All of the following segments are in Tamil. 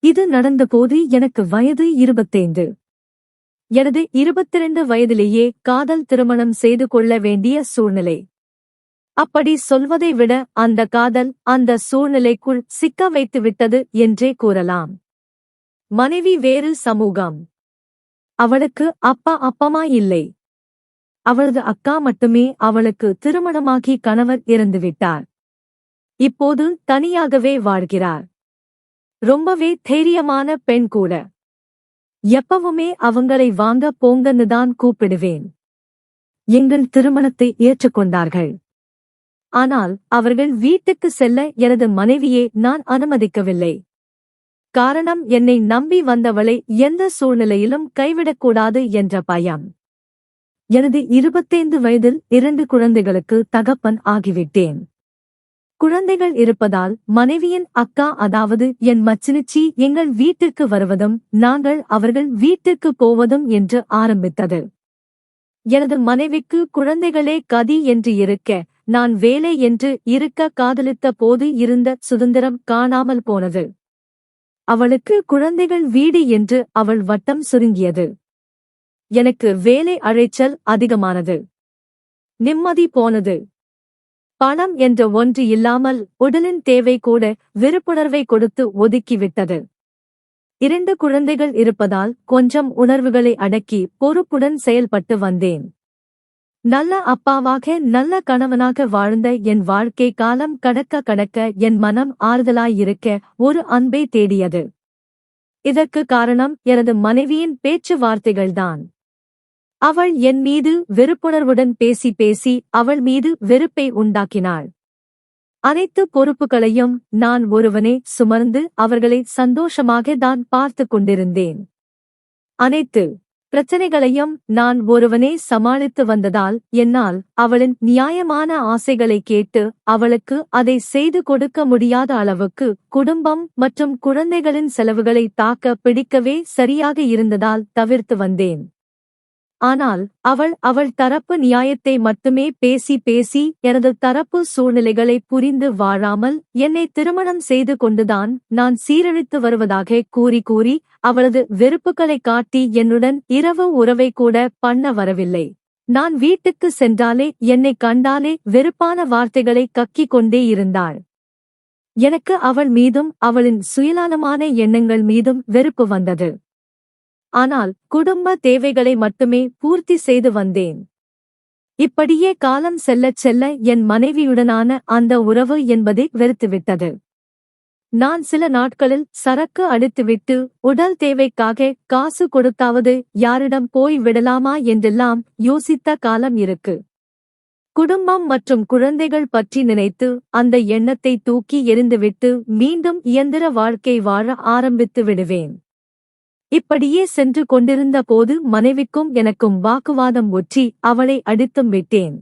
இது நடந்தபோது எனக்கு வயது 25. எனது 22 வயதிலேயே காதல் திருமணம் செய்து கொள்ள வேண்டிய சூழ்நிலை. அப்படி சொல்வதை விட அந்த காதல் அந்த சூழ்நிலைக்குள் சிக்க வைத்து விட்டது என்றே கூறலாம். மனைவி வேறு சமூகம். அவளுக்கு அப்பா அப்பமா இல்லை. அவளது அக்கா மட்டுமே. அவளுக்கு திருமணமாகி கணவர் இறந்துவிட்டார். இப்போது தனியாகவே வாழ்கிறார். ரொம்பவே தைரியமான பெண் கூட. எப்பவுமே அவங்களை வாங்க போங்கன்னுதான் கூப்பிடுவேன். எங்கள் திருமணத்தை ஏற்றுக்கொண்டார்கள். ஆனால் அவர்கள் வீட்டுக்கு செல்ல எனது மனைவியை நான் அனுமதிக்கவில்லை. காரணம், என்னை நம்பி வந்தவளை எந்த சூழ்நிலையிலும் கைவிடக்கூடாது என்ற பயம். எனது 25 வயதில் 2 குழந்தைகளுக்கு தகப்பன் ஆகிவிட்டேன். குழந்தைகள் இருப்பதால் மனைவியின் அக்கா, அதாவது என் மச்சினிச்சி, எங்கள் வீட்டிற்கு வருவதும் நாங்கள் அவர்கள் வீட்டிற்கு போவதும் என்று ஆரம்பித்தது. எனது மனைவிக்கு குழந்தைகளே கதி என்று இருக்க, நான் வேலை என்று இருக்க காதலித்த போது இருந்த சுதந்திரம் காணாமல் போனது. அவளுக்கு குழந்தைகள் வீடு என்று அவள் வட்டம் சுருங்கியது. எனக்கு வேலை அழைச்சல் அதிகமானது. நிம்மதி போனது. பணம் என்ற ஒன்று இல்லாமல் உடலின் தேவை கூட வெறுப்புணர்வை கொடுத்து ஒதுக்கிவிட்டது. 2 குழந்தைகள் இருப்பதால் கொஞ்சம் உணர்வுகளை அடக்கி பொறுப்புடன் செயல்பட்டு வந்தேன். நல்ல அப்பாவாக நல்ல கணவனாக வாழ்ந்த என் வாழ்க்கை காலம் கடக்க கடக்க என் மனம் ஆறுதலாயிருக்க ஒரு அன்பை தேடியது. இதற்கு காரணம் எனது மனைவியின் பேச்சுவார்த்தைகள்தான். அவள் என் மீது வெறுப்புணர்வுடன் பேசி பேசி அவள் மீது வெறுப்பை உண்டாக்கினாள். அனைத்து பொறுப்புகளையும் நான் ஒருவனே சுமந்து அவர்களை சந்தோஷமாக தான் பார்த்து கொண்டிருந்தேன். அனைத்து பிரச்சனைகளையும் நான் ஒருவனே சமாளித்து வந்ததால் என்னால் அவளின் நியாயமான ஆசைகளை கேட்டு அவளுக்கு அதை செய்து கொடுக்க முடியாத அளவுக்கு குடும்பம் மற்றும் குழந்தைகளின் செலவுகளை தாக்க பிடிக்கவே சரியாக இருந்ததால் தவிர்த்து வந்தேன். ஆனால் அவள் தரப்பு நியாயத்தை மட்டுமே பேசி பேசி எனது தரப்பு சூழ்நிலைகளை புரிந்து வாழாமல் என்னை திருமணம் செய்து கொண்டுதான் நான் சீரழித்து வருவதாக கூறி கூறி அவளது வெறுப்புகளை காட்டி என்னுடன் இரவு உறவை கூட பண்ண வரவில்லை. நான் வீட்டுக்கு சென்றாலே என்னை கண்டாலே வெறுப்பான வார்த்தைகளை கக்கிக் கொண்டே இருந்தாள். எனக்கு அவள் மீதும் அவளின் சுயநலமான எண்ணங்கள் மீதும் வெறுப்பு வந்தது. ஆனால் குடும்ப தேவைகளை மட்டுமே பூர்த்தி செய்து வந்தேன். இப்படியே காலம் செல்லச் செல்ல என் மனைவியுடனான அந்த உறவு என்பதை வெறுத்துவிட்டது. நான் சில நாட்களில் சரக்கு அடித்துவிட்டு உடல் தேவைக்காக காசு கொடுத்தாவது யாரிடம் போய் விடலாமா என்றெல்லாம் யோசித்த காலம் இருக்கு. குடும்பம் மற்றும் குழந்தைகள் பற்றி நினைத்து அந்த எண்ணத்தை தூக்கி எறிந்துவிட்டு மீண்டும் இயந்திர வாழ்க்கை வாழ ஆரம்பித்து விடுவேன். இப்படியே சென்று கொண்டிருந்த போது மனைவிக்கும் எனக்கும் வாக்குவாதம் ஒற்றி அவளை அடித்தும் விட்டேன்.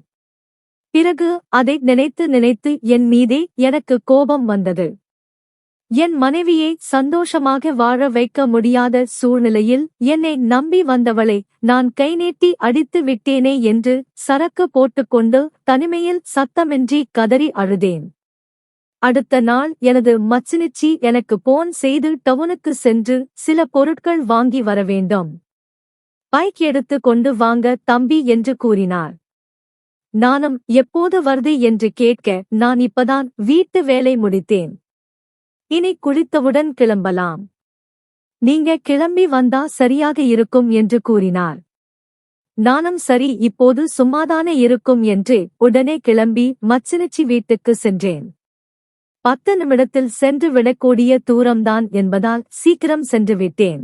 பிறகு அதை நினைத்து நினைத்து என் மீதே எனக்கு கோபம் வந்தது. என் மனைவியை சந்தோஷமாக வாழ வைக்க முடியாத சூழ்நிலையில் என்னை நம்பி வந்தவளை நான் கை நீட்டி அடித்து விட்டேனே என்று சரக்கு போட்டுக்கொண்டு தனிமையில் சத்தமின்றி கதறி அழுதேன். அடுத்த நாள் எனது மச்சினிச்சி எனக்கு போன் செய்து டவுனுக்கு சென்று சில பொருட்கள் வாங்கி வர வேண்டும். பைக் எடுத்து கொண்டு வாங்க தம்பி என்று கூறினார். நானும் எப்போது வருது என்று கேட்க, நான் இப்பதான் வீட்டு வேலை முடித்தேன். இனி குளித்தவுடன் கிளம்பலாம். நீங்க கிளம்பி வந்தா சரியாக இருக்கும் என்று கூறினார். நானும் சரி, இப்போது சும்மாதானே இருக்கும் என்று உடனே கிளம்பி மச்சினிச்சி வீட்டுக்கு சென்றேன். 10 நிமிடத்தில் சென்று விடக்கூடிய தூரம்தான் என்பதால் சீக்கிரம் சென்று விட்டேன்.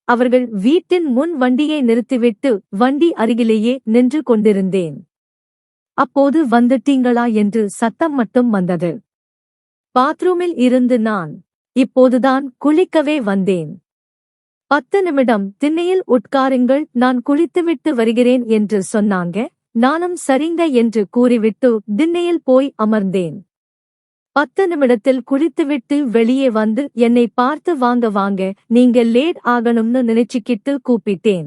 அவர்கள் வீட்டின் முன் வண்டியை நிறுத்திவிட்டு வண்டி அருகிலேயே நின்று கொண்டிருந்தேன். அப்போது வந்துட்டீங்களா என்று சத்தம் மட்டும் வந்தது. பாத்ரூமில் இருந்து நான் இப்போதுதான் குளிக்கவே வந்தேன். 10 நிமிடம் திண்ணையில் உட்காருங்கள், நான் குளித்துவிட்டு வருகிறேன் என்று சொன்னாங்க. நானும் சரிங்க என்று கூறிவிட்டு திண்ணையில் போய் அமர்ந்தேன். 10 நிமிடத்தில் குளித்துவிட்டு வெளியே வந்து என்னை பார்த்து வாங்க வாங்க, நீங்க லேட் ஆகணும்னு நினைச்சுக்கிட்டு கூப்பிட்டேன்.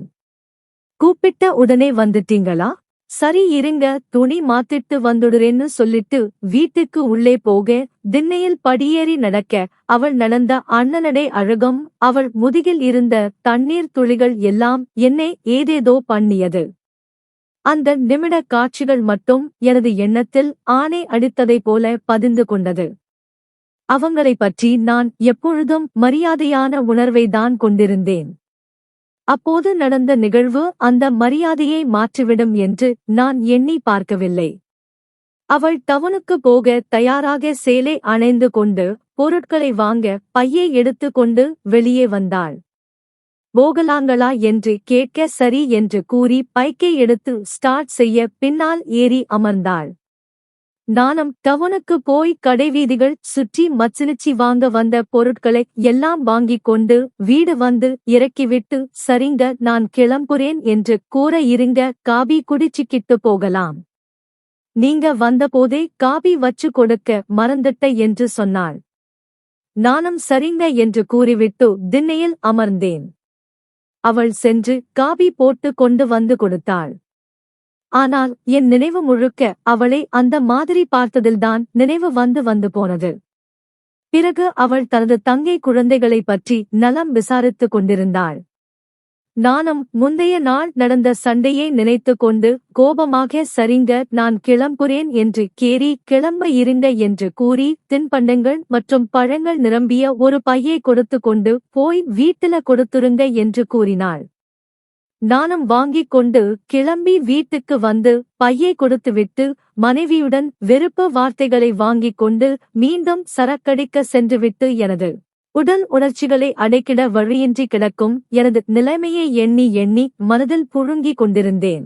கூப்பிட்ட உடனே வந்துட்டீங்களா? சரி இருங்க, துணி மாத்திட்டு வந்துடுறேன்னு சொல்லிட்டு வீட்டுக்கு உள்ளே போக, திண்ணையில் படியேறி நடக்க, அவள் நடந்த அண்ணனடை அழகும், அவள் முதுகில் இருந்த தண்ணீர் துளிகள் எல்லாம் என்னை ஏதேதோ பண்ணியது. அந்த நிமிட காட்சிகள் மட்டும் எனது எண்ணத்தில் ஆணை அடித்ததைப் போல பதிந்து கொண்டது. அவங்களைப் பற்றி நான் எப்பொழுதும் மரியாதையான உணர்வைதான் கொண்டிருந்தேன். அப்போது நடந்த நிகழ்வு அந்த மரியாதையை மாற்றிவிடும் என்று நான் எண்ணி பார்க்கவில்லை. அவள் டவுனுக்கு போக தயாராக சேலை அணைந்து கொண்டு பொருட்களை வாங்க பையை எடுத்து கொண்டு வெளியே வந்தாள். போகலாங்களா என்று கேட்க சரி என்று கூறி பைக்கை எடுத்து ஸ்டார்ட் செய்ய பின்னால் ஏறி அமர்ந்தாள். நானும் டவுனுக்கு போய் கடைவீதிகள் சுற்றி மச்சிலிச்சி வாங்க வந்த பொருட்களை எல்லாம் வாங்கிக் கொண்டு வீடு வந்து இறக்கிவிட்டு சரிங்க நான் கிளம்புறேன் என்று கூற இருங்க காபி குடிச்சிக்கிட்டு போகலாம். நீங்க வந்தபோதே காபி வச்சு கொடுக்க மறந்துட்ட என்று சொன்னாள். நானும் சரிங்க என்று கூறிவிட்டு திண்ணையில் அமர்ந்தேன். அவள் சென்று காபி போட்டு கொண்டு வந்து கொடுத்தாள். ஆனால் என் நினைவு முழுக்க அவளை அந்த மாதிரி பார்த்ததில்தான் நினைவு வந்து போனது. பிறகு அவள் தனது தங்கை குழந்தைகளைப் பற்றி நலம் விசாரித்துக் கொண்டிருந்தாள். நானும் முந்தைய நாள் நடந்த சண்டையை நினைத்து கொண்டு கோபமாக சரிங்க நான் கிளம்புறேன் என்று கேரி கிளம்ப இருங்க என்று கூறி தின்பண்டங்கள் மற்றும் பழங்கள் நிரம்பிய ஒரு பையை கொடுத்து கொண்டு போய் வீட்டில கொடுத்துருங்க என்று கூறினாள். நானும் வாங்கிக் கொண்டு கிளம்பி வீட்டுக்கு வந்து பையை கொடுத்துவிட்டு மனைவியுடன் வெறுப்பு வார்த்தைகளை வாங்கிக் கொண்டு மீண்டும் சரக்கடிக்க சென்றுவிட்டு எனது உடல் உணர்ச்சிகளை அடைக்கிட வழியின்றி கிடக்கும் எனது நிலைமையை எண்ணி எண்ணி மனதில் புழுங்கிக் கொண்டிருந்தேன்.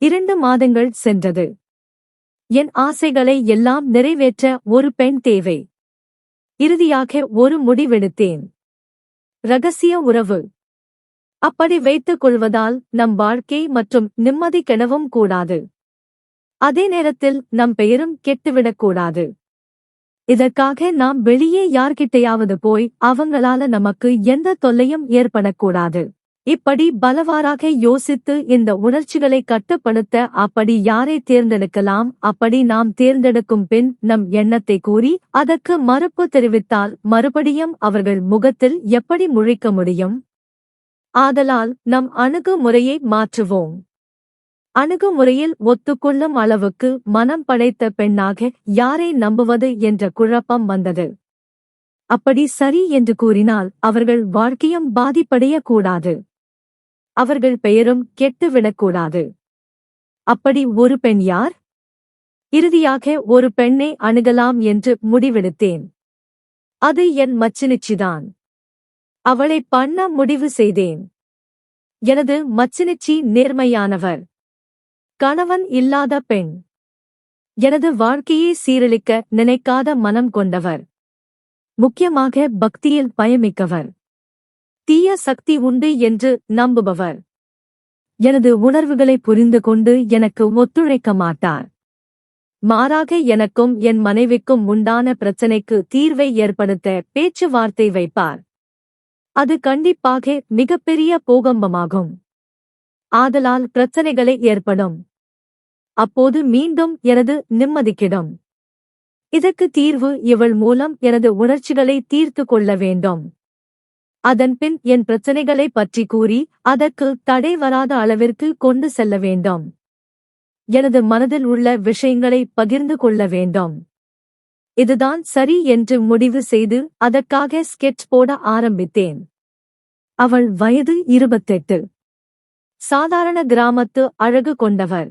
2 மாதங்கள் சென்றது. என் ஆசைகளை எல்லாம் நிறைவேற்ற ஒரு பெண் தேவை. இறுதியாக ஒரு முடிவெடுத்தேன். இரகசிய உறவு. அப்படி வைத்துக் கொள்வதால் நம் வாழ்க்கை மற்றும் நிம்மதி கெடவும் கூடாது. அதே நேரத்தில் நம் பெயரும் கெட்டுவிடக்கூடாது. இதற்காக நாம் வெளியே யார்கிட்டையாவது போய் அவங்களால நமக்கு எந்த தொல்லையும் ஏற்படக்கூடாது. இப்படி பலவாறாக யோசித்து இந்த உணர்ச்சிகளை கட்டுப்படுத்த அப்படி யாரை தேர்ந்தெடுக்கலாம். அப்படி நாம் தேர்ந்தெடுக்கும் பின் நம் எண்ணத்தை கூறி அதற்கு மறுப்பு தெரிவித்தால் மறுபடியும் அவர்கள் முகத்தில் எப்படி முழிக்க முடியும்? ஆதலால் நம் அணுகுமுறையை மாற்றுவோம். அணுகுமுறையில் ஒத்துக்கொள்ளும் அளவுக்கு மனம் படைத்த பெண்ணாக யாரை நம்புவது என்ற குழப்பம் வந்தது. அப்படி சரி என்று கூறினால் அவர்கள் வாழ்க்கையும் பாதிப்படையக்கூடாது. அவர்கள் பெயரும் கெட்டுவிடக்கூடாது. அப்படி ஒரு பெண் யார்? இறுதியாக ஒரு பெண்ணை அணுகலாம் என்று முடிவெடுத்தேன். அது என் மச்சினிச்சிதான். அவளை பண்ண முடிவு செய்தேன். எனது மச்சினிச்சி நேர்மையானவர். கணவன் இல்லாத பெண். எனது வாழ்க்கையை சீரழிக்க நினைக்காத மனம் கொண்டவர். முக்கியமாக பக்தியில் பயமிக்கவர். தீய சக்தி உண்டு என்று நம்புபவர். எனது உணர்வுகளை புரிந்து கொண்டு எனக்கு ஒத்துழைக்க மாட்டார். மாறாக எனக்கும் என் மனைவிக்கும் உண்டான பிரச்சனைக்கு தீர்வை ஏற்படுத்த பேச்சுவார்த்தை வைப்பார். அது கண்டிப்பாக மிகப்பெரிய பூகம்பமாகும். ஆதலால் பிரச்சனைகளை ஏற்படும். அப்போது மீண்டும் எனது நிம்மதி கெடும். இதற்கு தீர்வு இவள் மூலம் எனது உணர்ச்சிகளை தீர்த்து கொள்ள வேண்டும். அதன்பின் என் பிரச்சனைகளை பற்றி கூறி அதற்கு தடை வராத அளவிற்கு கொண்டு செல்ல வேண்டும். எனது மனதில் உள்ள விஷயங்களை பகிர்ந்து கொள்ள வேண்டும். இதுதான் சரி என்று முடிவு செய்து அதற்காக ஸ்கெட்ச் போட ஆரம்பித்தேன். அவள் வயது 28. சாதாரண கிராமத்து அழகு கொண்டவர்.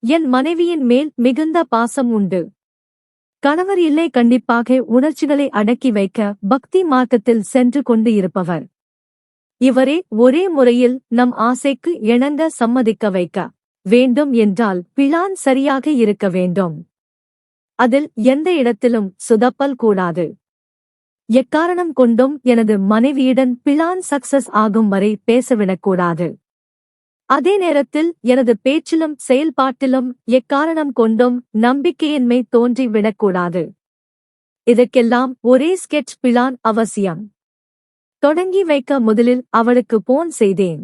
என் மனைவியின் மேல் மிகுந்த பாசம் உண்டு. கணவர் இல்லை. கண்டிப்பாக உணர்ச்சிகளை அடக்கி வைக்க பக்தி மார்க்கத்தில் சென்று கொண்டு இருப்பவர். இவரே ஒரே முறையில் நம் ஆசைக்கு இணங்க சம்மதிக்க வைக்க வேண்டும் என்றால் பிளான் சரியாக இருக்க வேண்டும். அதில் எந்த இடத்திலும் சுதப்பல் கூடாது. எக்காரணம் கொண்டும் எனது மனைவியுடன் பிளான் சக்சஸ் ஆகும் வரை பேசவிடக்கூடாது. அதே நேரத்தில் எனது பேச்சிலும் செயல்பாட்டிலும் எக்காரணம் கொண்டும் நம்பிக்கையின்மை தோன்றிவிடக்கூடாது. இதற்கெல்லாம் ஒரே ஸ்கெட்ச் பிளான் அவசியம். தொடங்கி வைக்க முதலில் அவளுக்கு போன் செய்தேன்.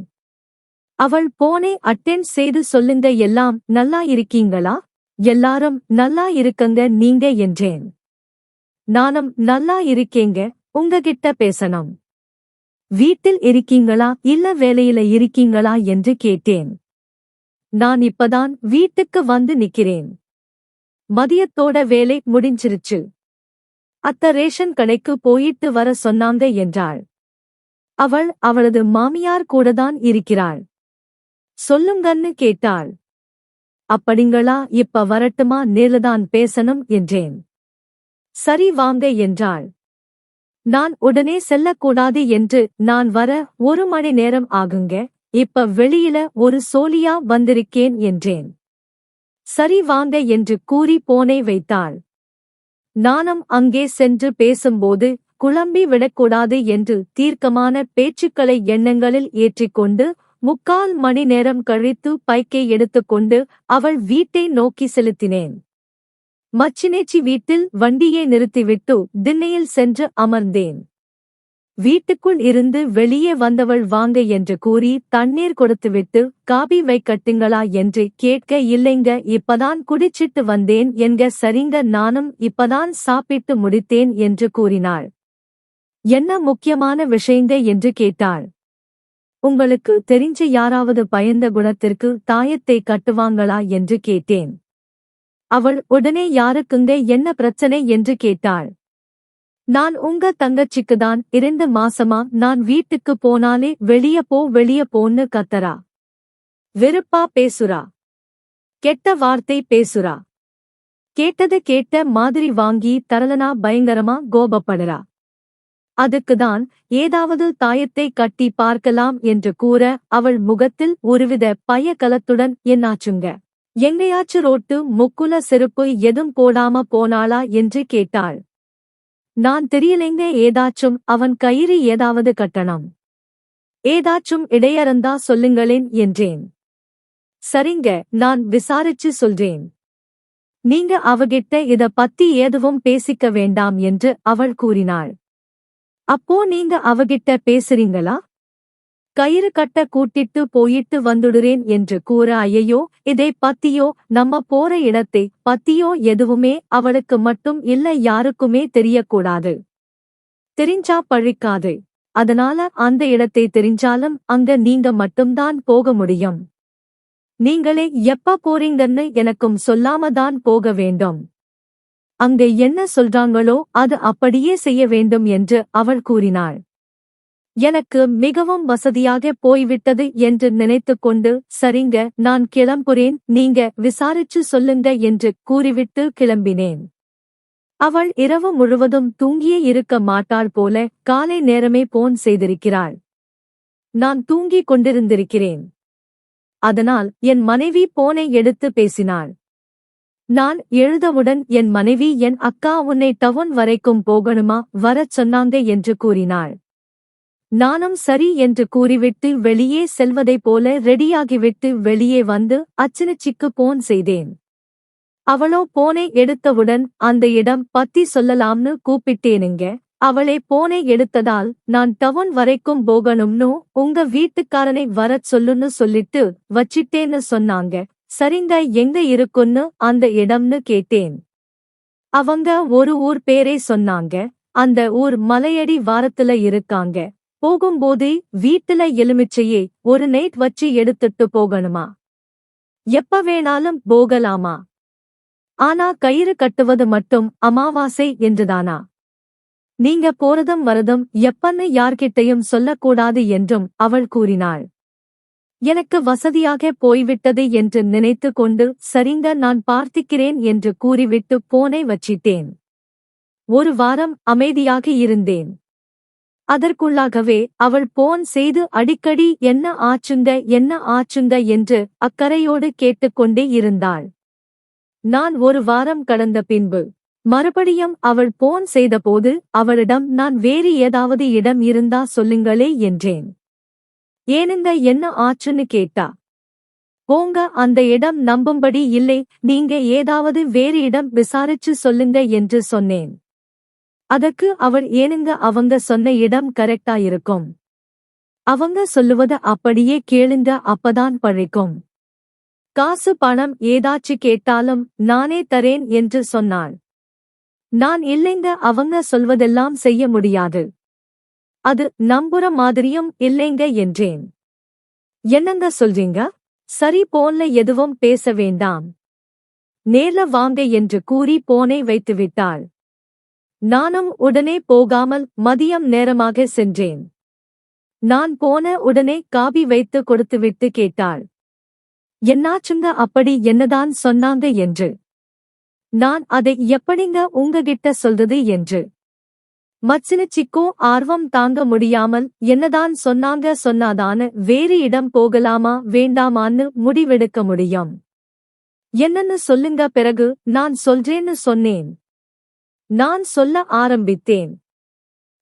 அவள் போனை அட்டெண்ட் செய்து சொல்லுங்க, எல்லாம் நல்லா இருக்கீங்களா? எல்லாரும் நல்லா இருக்கங்க நீங்க என்றேன். நானும் நல்லா இருக்கேங்க, உங்ககிட்ட பேசணும். வீட்டில் இருக்கீங்களா இல்ல வேலையில இருக்கீங்களா என்று கேட்டேன். நான் இப்பதான் வீட்டுக்கு வந்து நிக்கிறேன். மதியத்தோட வேலை முடிஞ்சிருச்சு. அத்த ரேஷன் கடைக்கு போயிட்டு வர சொன்னாங்க என்றாள். அவள் அவளது மாமியார் கூடதான் இருக்கிறாள். சொல்லுங்கன்னு கேட்டாள். அப்படிங்களா, இப்ப வரட்டுமா, நேர்லதான் பேசணும் என்றேன். சரி வாங்க என்றாள். நான் உடனே செல்லக்கூடாது என்று, நான் வர 1 மணி நேரம் ஆகுங்க, இப்ப வெளியில ஒரு சோலியா வந்திருக்கேன் என்றேன். சரி வாங்க என்று கூறி போனை வைத்தாள். நானும் அங்கே சென்று பேசும்போது குழம்பி விடக்கூடாது என்று தீர்க்கமான பேச்சுக்களை எண்ணங்களில் ஏற்றிக்கொண்டு 3/4 மணி நேரம் கழித்து பைக்கை எடுத்துக்கொண்டு அவள் வீட்டை நோக்கி செலுத்தினேன். மச்சினேச்சி வீட்டில் வண்டியை நிறுத்திவிட்டு திண்ணையில் சென்று அமர்ந்தேன். வீட்டுக்குள் இருந்து வெளியே வந்தவள் வாங்க என்று கூறி தண்ணீர் கொடுத்துவிட்டு காபி வைக்கட்டுங்களா என்று கேட்க, இல்லைங்க, இப்பதான் குடிச்சிட்டு வந்தேன் என்க. சரிங்க, நானும் இப்பதான் சாப்பிட்டு முடித்தேன் என்று கூறினாள். என்ன முக்கியமான விஷயங்க என்று கேட்டாள். உங்களுக்கு தெரிஞ்ச யாராவது பயந்த குணத்திற்கு தாயத்தை கட்டுவாங்களா என்று கேட்டேன். அவள் உடனே யாருக்குங்க, என்ன பிரச்சனை என்று கேட்டாள். நான் உங்க தங்கச்சிக்குதான் 2 மாசமா நான் வீட்டுக்கு போனாலே வெளிய போன்னு கத்தரா. வெறுப்பா பேசுறா. கெட்ட வார்த்தை பேசுறா. கேட்டது கேட்ட மாதிரி வாங்கி தரலனா பயங்கரமா கோபப்படுறா. அதுக்குதான் ஏதாவது தாயத்தை கட்டி பார்க்கலாம் என்று கூற, அவள் முகத்தில் ஒருவித பயக்கலத்துடன், என்னாச்சுங்க, எங்கேயாச்சு ரோட்டு முக்குல செருப்பு எதும் போடாம போனாளா என்று கேட்டாள். நான் தெரியலைங்க, ஏதாச்சும் அவன் கயிறு ஏதாவது கட்டணும். ஏதாச்சும் இடையறந்தா சொல்லுங்களேன் என்றேன். சரிங்க, நான் விசாரிச்சு சொல்றேன். நீங்க அவகிட்ட இத பத்தி எதுவும் பேசிக்க வேண்டாம் என்று அவள் கூறினாள். அப்போ நீங்க அவகிட்ட பேசுறீங்களா? கயிறு கட்ட கூட்டிட்டு போயிட்டு வந்துடுறேன் என்று கூற, ஐயையோ, இதை பத்தியோ நம்ம போற இடத்தை பத்தியோ எதுவுமே அவளுக்கு மட்டும் இல்ல, யாருக்குமே தெரியக்கூடாது. தெரிஞ்சா பழிக்காது. அதனால அந்த இடத்தை தெரிஞ்சாலும் அங்க நீங்க மட்டும்தான் போக முடியும். நீங்களே எப்ப போறீங்கன்னு எனக்கும் சொல்லாம தான் போக வேண்டும். அங்க என்ன சொல்றாங்களோ அது அப்படியே செய்ய வேண்டும் என்று அவள் கூறினாள். எனக்கு மிகவும் வசதியாக போய்விட்டது என்று நினைத்துக்கொண்டு, சரிங்க, நான் கிளம்புறேன், நீங்க விசாரிச்சு சொல்லுங்க என்று கூறிவிட்டு கிளம்பினேன். அவள் இரவு முழுவதும் தூங்கியே இருக்க மாட்டாள் போல காலை நேரமே போன் செய்திருக்கிறாள். நான் தூங்கிக் கொண்டிருந்திருக்கிறேன். அதனால் என் மனைவி போனை எடுத்து பேசினாள். நான் எழுதவுடன் என் மனைவி, என் அக்கா உன்னை டவுன் வரைக்கும் போகணுமா, வரச் சொன்னாங்க என்று கூறினாள். நானும் சரி என்று கூறிவிட்டு வெளியே செல்வதைப் போல ரெடியாகிவிட்டு வெளியே வந்து அச்சினச்சிக்கு போன் செய்தேன். அவளோ போனை எடுத்தவுடன் அந்த இடம் பத்தி சொல்லலாம்னு கூப்பிட்டேனுங்க. அவளே போனை எடுத்ததால், நான் டவுன் வரைக்கும் போகணும்னு உங்க வீட்டுக்காரனை வரச் சொல்லுன்னு சொல்லிட்டு வச்சிட்டேன்னு சொன்னாங்க. சரிங்க, எங்க இருக்குன்னு அந்த இடம்னு கேட்டேன். அவங்க ஒரு ஊர் பேரை சொன்னாங்க. அந்த ஊர் மலையடி வாரத்துல இருக்காங்க. போகும்போதே வீட்டுல எலுமிச்சையே ஒரு நைட் வச்சு எடுத்துட்டு போகணுமா? எப்ப வேணாலும் போகலாமா? ஆனா கயிறு கட்டுவது மட்டும் அமாவாசை என்றுதானா? நீங்க போறதும் வரதும் எப்பன்னு யார்கிட்டையும் சொல்லக்கூடாது என்றும் அவள் கூறினாள். எனக்கு வசதியாக போய்விட்டது என்று நினைத்து கொண்டு, சரிங்க, நான் பார்த்திக்கிறேன் என்று கூறிவிட்டு போனை வச்சிட்டேன். 1 வாரம் அமைதியாக இருந்தேன். அதற்குள்ளாகவே அவள் போன் செய்து அடிக்கடி என்ன ஆச்சுங்க என்று அக்கறையோடு கேட்டுக்கொண்டே இருந்தாள். நான் 1 வாரம் கடந்த பின்பு மறுபடியும் அவள் போன் செய்தபோது அவளிடம், நான் வேறு ஏதாவது இடம் இருந்தா சொல்லுங்களே என்றேன். ஏனுங்க, என்ன ஆச்சுன்னு கேட்டா. போங்க, அந்த இடம் நம்பும்படி இல்லை, நீங்க ஏதாவது வேறு இடம் விசாரிச்சு சொல்லுங்க என்று சொன்னேன். அதற்கு அவள், ஏனுங்க, அவங்க சொன்ன இடம் கரெக்டா இருக்கும். அவங்க சொல்லுவத அப்படியே கேளுங்க, அப்பதான் பழிக்கும். காசு பணம் ஏதாச்சு கேட்டாலும் நானே தரேன் என்று சொன்னாள். நான் இல்லைங்க, அவங்க சொல்வதெல்லாம் செய்ய முடியாது. அது நம்புற மாதிரியும் இல்லைங்க என்றேன். என்னங்க சொல்றீங்க? சரி போன்ல எதுவும் பேச வேண்டாம், நேர்ல வாங்க என்று கூறி போனை வைத்துவிட்டாள். நானும் உடனே போகாமல் மதியம் நேரமாக சென்றேன். நான் போன உடனே காபி வைத்து கொடுத்துவிட்டு கேட்டாள், என்னாச்சுங்க, அப்படி என்னதான் சொன்னாங்க என்று. நான் அதை எப்படிங்க உங்ககிட்ட சொல்றது என்று. மச்சினிச்சிக்கும் ஆர்வம் தாங்க முடியாமல் என்னதான் சொன்னாங்க, சொன்னாதான வேறு இடம் போகலாமா வேண்டாமான்னு முடிவெடுக்க முடியும். என்னன்னு சொல்லுங்க, பிறகு நான் சொல்றேன்னு சொன்னேன். நான் சொல்ல ஆரம்பித்தேன்.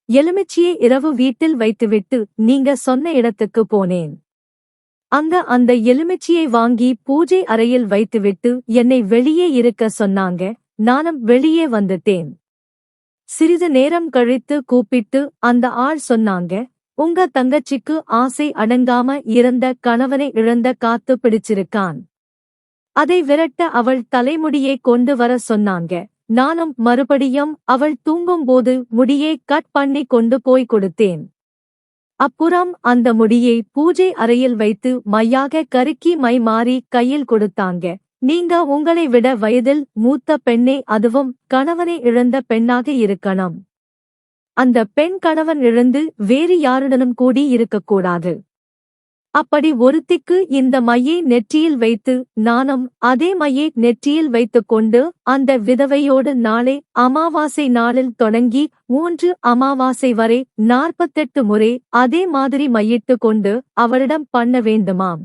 எலுமிச்சியை இரவு வீட்டில் வைத்துவிட்டு நீங்க சொன்ன இடத்துக்கு போனேன். அங்க அந்த எலுமிச்சியை வாங்கி பூஜை அறையில் வைத்துவிட்டு என்னை வெளியே இருக்க சொன்னாங்க. நானும் வெளியே வந்துட்டேன். சிறிது நேரம் கழித்து கூப்பிட்டு அந்த ஆள் சொன்னாங்க, உங்க தங்கச்சிக்கு ஆசை அடங்காம இறந்த கணவனை இழந்த காத்து பிடிச்சிருக்கான். அதை விரட்ட அவள் தலைமுடியை கொண்டு வர சொன்னாங்க. நானும் மறுபடியும் அவள் தூங்கும்போது முடியை கட் பண்ணி கொண்டு போய் கொடுத்தேன். அப்புறம் அந்த முடியை பூஜை அறையில் வைத்து மையாக கருக்கி மை மாறி கையில் கொடுத்தாங்க. நீங்க உங்களை விட வயதில் மூத்த பெண்ணே, அதுவும் கணவனை இழந்த பெண்ணாக இருக்கணும். அந்த பெண் கணவன் இழந்து வேறு யாருடனும் கூடி இருக்கக்கூடாது. அப்படி ஒருத்திக்கு இந்த மையை நெற்றியில் வைத்து நானும் அதே மையை நெற்றியில் வைத்துக் கொண்டு அந்த விதவையோடு நாளை அமாவாசை நாளில் தொடங்கி 3 அமாவாசை வரை 48 முறை அதே மாதிரி மையிட்டு கொண்டு அவளிடம் பண்ண வேண்டுமாம்.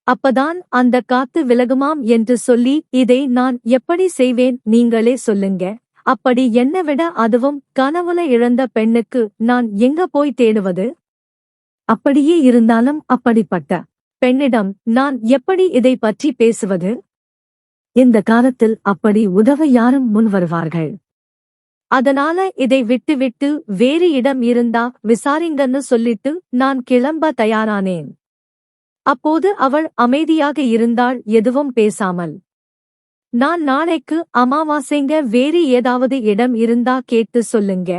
அப்பதான் அந்த காத்து விலகுமாம் என்று சொல்லி, இதை நான் எப்படி செய்வேன் நீங்களே சொல்லுங்க. அப்படி என்ன விட அதுவும் கணவனை இழந்த பெண்ணுக்கு நான் எங்க போய் தேடுவது? அப்படியே இருந்தாலும் அப்படிப்பட்ட பெண்ணிடம் நான் எப்படி இதை பற்றி பேசுவது? இந்த காலத்தில் அப்படி உதவ யாரும் முன் வருவார்கள். அதனால இதை விட்டுவிட்டு வேறு இடம் இருந்தா விசாரிங்கன்னு சொல்லிட்டு நான் கிளம்ப தயாரானேன். அப்போது அவள் அமைதியாக இருந்தாள், எதுவும் பேசாமல். நான் நாளைக்கு அமாவாசைங்க, வேறு ஏதாவது இடம் இருந்தா கேட்டு சொல்லுங்க,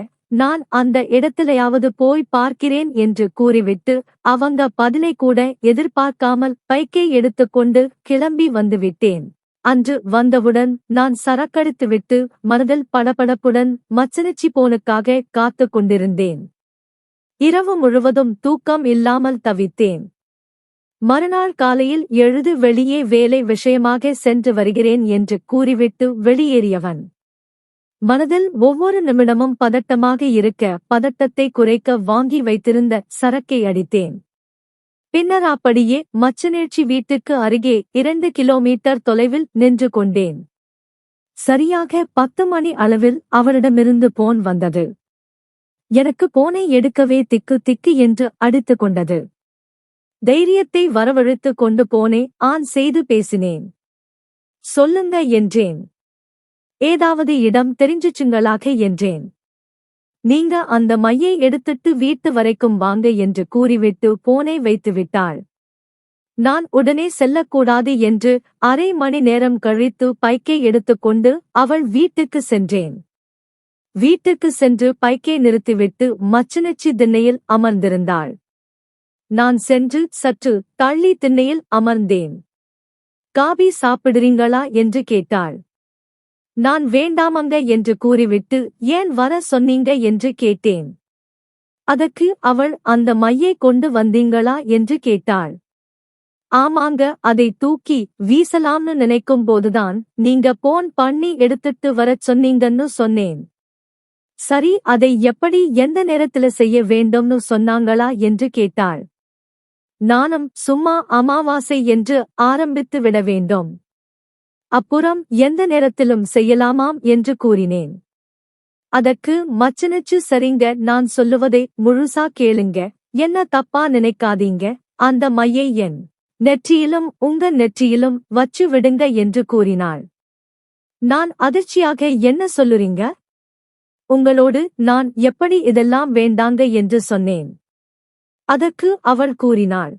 நான் அந்த இடத்திலையாவது போய் பார்க்கிறேன் என்று கூறிவிட்டு அவங்க பதிலை கூட எதிர்பார்க்காமல் பைக்கை எடுத்துக்கொண்டு கிளம்பி வந்துவிட்டேன். அன்று வந்தவுடன் நான் சரக்கடித்துவிட்டு மனதில் படபடப்புடன் மச்சனிச்சி போனுக்காக காத்து கொண்டிருந்தேன். இரவு முழுவதும் தூக்கம் இல்லாமல் தவித்தேன். மறுநாள் காலையில் எழுது வெளியே வேலை விஷயமாக சென்று வருகிறேன் என்று கூறிவிட்டு வெளியேறியவன் மனதில் ஒவ்வொரு நிமிடமும் பதட்டமாக இருக்க பதட்டத்தை குறைக்க வாங்கி வைத்திருந்த சரக்கை அடித்தேன். பின்னர் அப்படியே மச்சநேர்ச்சி வீட்டுக்கு அருகே 2 கிலோமீட்டர் தொலைவில் நின்று கொண்டேன். சரியாக 10 மணி அளவில் அவரிடமிருந்து போன் வந்தது. எனக்கு போனை எடுக்கவே திக்கு திக்கு என்று அடித்துக் கொண்டது. தைரியத்தை வரவழைத்து கொண்டு போனே ஆன் செய்து பேசினேன். சொல்லுங்க என்றேன். ஏதாவது இடம் தெரிஞ்சுச்சுங்களாக என்றேன். நீங்க அந்த மையை எடுத்துட்டு வீட்டு வரைக்கும் வாங்க என்று கூறிவிட்டு போனை வைத்துவிட்டாள். நான் உடனே செல்லக்கூடாது என்று அரை மணி நேரம் கழித்து பைக்கை எடுத்துக்கொண்டு அவள் வீட்டுக்கு சென்றேன். வீட்டுக்கு சென்று பைக்கை நிறுத்திவிட்டு மச்சனச்சி திண்ணையில் அமர்ந்திருந்தாள். நான் சென்று சற்று தள்ளி திண்ணையில் அமர்ந்தேன். காபி சாப்பிடுறீங்களா என்று கேட்டாள். நான் வேண்டாமங்க என்று கூறிவிட்டு ஏன் வர சொன்னீங்க என்று கேட்டேன். அதற்கு அவள் அந்த மையை கொண்டு வந்தீங்களா என்று கேட்டாள். ஆமாங்க, அதை தூக்கி வீசலாம்னு நினைக்கும் போதுதான் நீங்க போன் பண்ணி எடுத்துட்டு வரச் சொன்னீங்கன்னு சொன்னேன். சரி, அதை எப்படி எந்த நேரத்துல செய்ய வேண்டும்னு சொன்னாங்களா என்று கேட்டாள். நானும் சும்மா அமாவாசை என்று ஆரம்பித்து விட வேண்டும், அப்புறம் எந்த நேரத்திலும் செய்யலாமாம் என்று கூறினேன். அதற்கு மச்சனச்சு சரிங்க, நான் சொல்லுவதை முழுசா கேளுங்க, என்ன தப்பா நினைக்காதீங்க, அந்த மையை என் நெற்றியிலும் உங்க நெற்றியிலும் வச்சு விடுங்க என்று கூறினாள். நான் அதிர்ச்சியாக, என்ன சொல்லுறீங்க? உங்களோடு நான் எப்படி இதெல்லாம் வேண்டாங்க என்று சொன்னேன். அதற்கு அவள் கூறினாள்,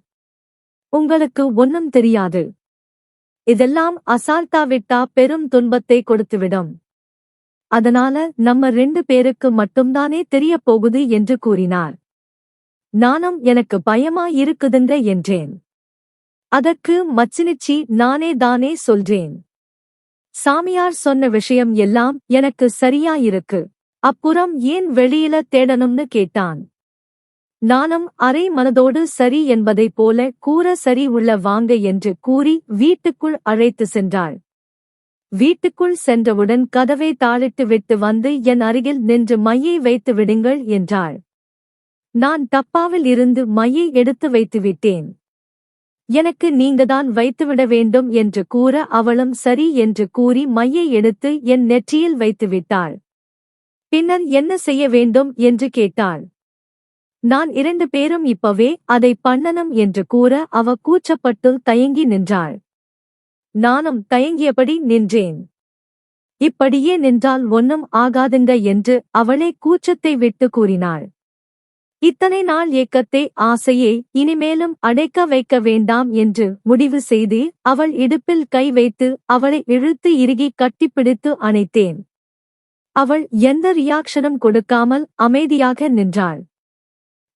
உங்களுக்கு ஒன்னும் தெரியாது. இதெல்லாம் அசால்ட்டா விட்டா பெரும் துன்பத்தை கொடுத்துவிடும். அதனால நம்ம 2 பேருக்கு மட்டும்தானே தெரியப் போகுது என்று கூறினார். நானும் எனக்கு பயமா இருக்குதுங்க என்றேன். அதற்கு மச்சினிச்சி, நானே தானே சொல்றேன். சாமியார் சொன்ன விஷயம் எல்லாம் எனக்கு சரியா இருக்கு. அப்புறம் ஏன் வெளியில தேடணும்னு கேட்டான். நானும் அரை மனதோடு சரி என்பதைப் போல கூற சரி உள்ள வாங்க என்று கூறி வீட்டுக்குள் அழைத்து சென்றாள். வீட்டுக்குள் சென்றவுடன் கதவை தாளிட்டு விட்டு வந்து என் அருகில் நின்று மையை வைத்து விடுங்கள் என்றாள். நான் டப்பாவில் இருந்து மையை எடுத்து வைத்து விட்டேன். எனக்கு நீங்கதான் வைத்துவிட வேண்டும் என்று கூற அவளும் சரி என்று கூறி மையை எடுத்து என் நெற்றியில் வைத்துவிட்டாள். பின்னர் என்ன செய்ய வேண்டும் என்று கேட்டாள். நான் 2 பேரும் இப்பவே அதை பண்ணணும் என்று கூற அவ கூச்சப்பட்டு தயங்கி நின்றாள். நானும் தயங்கியபடி நின்றேன். இப்படியே நின்றால் ஒன்னும் ஆகாதுங்க என்று அவளே கூச்சத்தை விட்டு கூறினாள். இத்தனை நாள் ஏக்கத்தை ஆசையை இனிமேலும் அடைக்க வைக்க வேண்டாம் என்று முடிவு செய்து அவள் இடுப்பில் கை வைத்து அவளை இழுத்து இறுகி கட்டிப்பிடித்து அணைத்தேன். அவள் எந்த ரியாக்ஷனும் கொடுக்காமல் அமைதியாக நின்றாள்.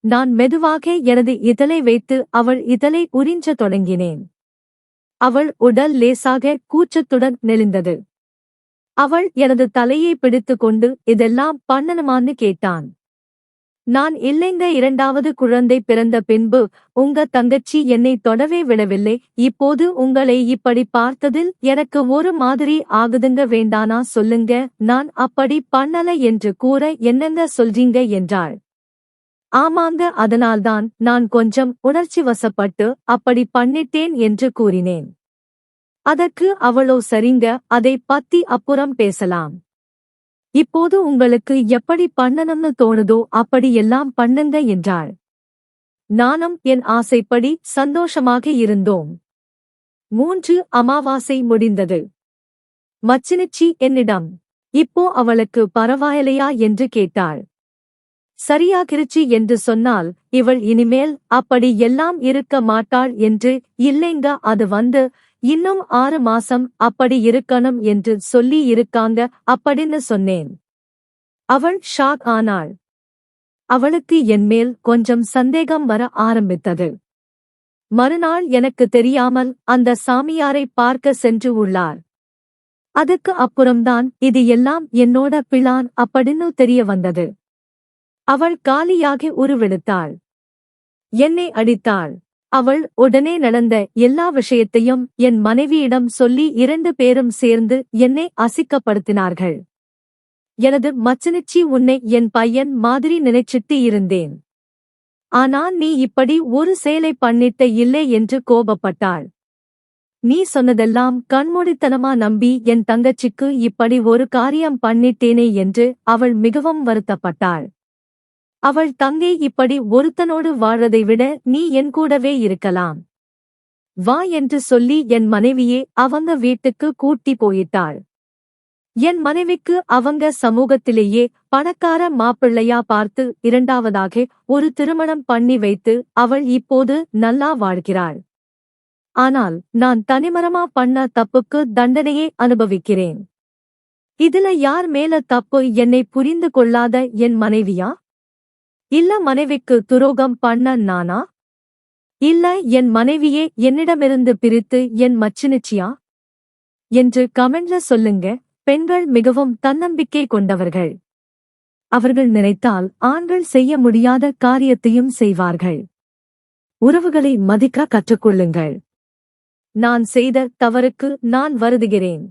நான் மெதுவாக எனது இதழை வைத்து அவள் இதழை உறிஞ்சத் தொடங்கினேன். அவள் உடல் லேசாக கூச்சத்துடன் நெளிந்தது. அவள் எனது தலையை பிடித்துக் கொண்டு இதெல்லாம் பண்ணணுமான்னு கேட்டான். நான் இல்லைங்க, 2வது குழந்தை பிறந்த பின்பு உங்க தங்கச்சி என்னை தொடவே விடவில்லை. இப்போது உங்களை இப்படி பார்த்ததில் எனக்கு ஒரு மாதிரி ஆகுதுங்க, வேண்டானா சொல்லுங்க, நான் அப்படி பண்ணல என்று கூற என்னங்க சொல்றீங்க என்றாள். ஆமாங்க, அதனால்தான் நான் கொஞ்சம் உணர்ச்சி வசப்பட்டு அப்படி பண்ணிட்டேன் என்று கூறினேன். அதற்கு அவளோ சரிங்க, அதை பத்தி அப்புறம் பேசலாம். இப்போது உங்களுக்கு எப்படி பண்ணணும்னு தோணுதோ அப்படி எல்லாம் பண்ணுங்க என்றாள். நானும் என் ஆசைப்படி சந்தோஷமாக இருந்தோம். 3 அமாவாசை முடிந்தது. மச்சினிச்சி என்னிடம், இப்போ அவளுக்கு பரவாயில்லையா என்று கேட்டாள். சரியாகிருச்சு என்று சொன்னால் இவள் இனிமேல் அப்படி எல்லாம் இருக்க மாட்டாள் என்று. இல்லைங்க, அது வந்து இன்னும் 6 மாசம் அப்படி இருக்கணும் என்று சொல்லி இருக்காங்க அப்படின்னு சொன்னேன். அவள் ஷாக் ஆனாள். அவளுக்கு என்மேல் கொஞ்சம் சந்தேகம் வர ஆரம்பித்தது. மறுநாள் எனக்கு தெரியாமல் அந்த சாமியாரை பார்க்க சென்று உள்ளார். அதுக்கு அப்புறம்தான் இது எல்லாம் என்னோட பிளான் அப்படின்னு தெரிய வந்தது. அவள் காலியாக உருவெடுத்தாள். என்னை அடித்தாள். அவள் உடனே நடந்த எல்லா விஷயத்தையும் என் மனைவியிடம் சொல்லி 2 பேரும் சேர்ந்து என்னை அசிக்கப்படுத்தினார்கள். எனது மச்சினிச்சி, உன்னை என் பையன் மாதிரி நினைச்சிட்டு இருந்தேன். ஆனா நீ இப்படி ஒரு செயலை பண்ணிட்ட இல்லை என்று கோபப்பட்டாள். நீ சொன்னதெல்லாம் கண்மூடித்தனமா நம்பி என் தங்கச்சிக்கு இப்படி ஒரு காரியம் பண்ணிட்டேனே என்று அவள் மிகவும் வருத்தப்பட்டாள். அவள் தங்கை இப்படி ஒருத்தனோடு வாழதை விட நீ என் கூடவே இருக்கலாம் வா என்று சொல்லி என் மனைவியே அவங்க வீட்டுக்கு கூட்டி போயிட்டாள். என் மனைவிக்கு அவங்க சமூகத்திலேயே பணக்கார மாப்பிள்ளையா பார்த்து 2வதாக ஒரு திருமணம் பண்ணி வைத்து அவள் இப்போது நல்லா வாழ்கிறாள். ஆனால் நான் தனிமரமா பண்ண தப்புக்கு தண்டனையை அனுபவிக்கிறேன். இதுல யார் மேல தப்பு? என்னை புரிந்து கொள்ளாத என் மனைவியா? இல்ல மனைவிக்கு துரோகம் பண்ண நானா? இல்ல என் மனைவியே என்னிடமிருந்து பிரித்து என் மச்சினிச்சியா என்று கமெண்ட்ல சொல்லுங்க. பெண்கள் மிகவும் தன்னம்பிக்கை கொண்டவர்கள். அவர்கள் நினைத்தால் ஆண்கள் செய்ய முடியாத காரியத்தையும் செய்வார்கள். உறவுகளை மதிக்க கற்றுக்கொள்ளுங்கள். நான் செய்த தவறுக்கு நான் வருந்துகிறேன்.